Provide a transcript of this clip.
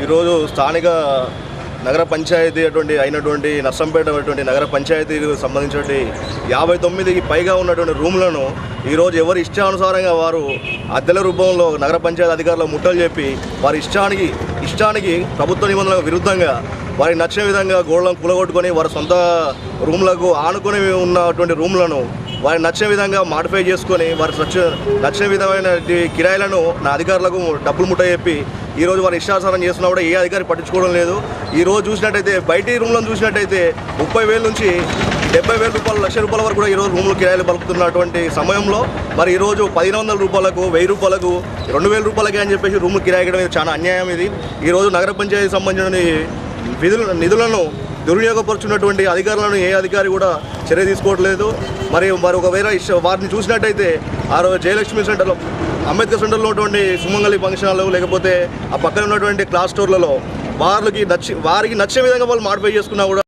ఈరోజు స్థానిక నగర పంచాయతీ అయినటువంటి నర్సంపేట నగర పంచాయతీకి సంబంధించినటువంటి 59కి పైగా ఉన్నటువంటి రూమ్లను ఈరోజు ఎవరి ఇష్టానుసారంగా వారు అద్దెల రూపంలో నగర పంచాయతీ అధికారులు ముట్టలు చెప్పి వారి ఇష్టానికి ప్రభుత్వ నిబంధనలకు విరుద్ధంగా వారికి నచ్చిన విధంగా గోడలను కూలగొట్టుకొని వారి సొంత రూమ్లకు ఆనుకొని ఉన్నటువంటి రూమ్లను వారి నచ్చిన విధంగా మాడిఫై చేసుకొని వారి నచ్చిన విధమైన కిరాయిలను నా అధికారులకు డబ్బులు ముట్ట చెప్పి ఈరోజు వారి ఇష్టానుసారం చేస్తున్నా కూడా ఏ అధికారి పట్టించుకోవడం లేదు. ఈరోజు చూసినట్టయితే బయటి రూమ్లను చూసినట్టయితే 30,000 నుంచి 70,000 రూపాయలు, ₹1,00,000 వరకు కూడా ఈరోజు రూములు కిరాయిలు పలుకుతున్నటువంటి సమయంలో మరి ఈరోజు 1,500 రూపాయలకు, ₹1,000, ₹2,000 అని చెప్పేసి రూములు కిరాయి చాలా అన్యాయం. ఇది ఈరోజు నగర పంచాయతీ సంబంధించిన నిధులను దుర్వినియోగపరుచున్నటువంటి అధికారులను ఏ అధికారి కూడా చర్య తీసుకోవట్లేదు. మరి ఒకవేళ వారిని చూసినట్టయితే ఆ రోజు జయలక్ష్మి సెంటర్లో, అంబేద్కర్ సెంటర్లో ఉన్నటువంటి సుమంగళి ఫంక్షన్ హాల్ లేకపోతే ఆ పక్కన ఉన్నటువంటి క్లాస్ స్టోర్లలో వారికి నచ్చిన విధంగా వాళ్ళు మాడిఫై చేసుకున్నా కూడా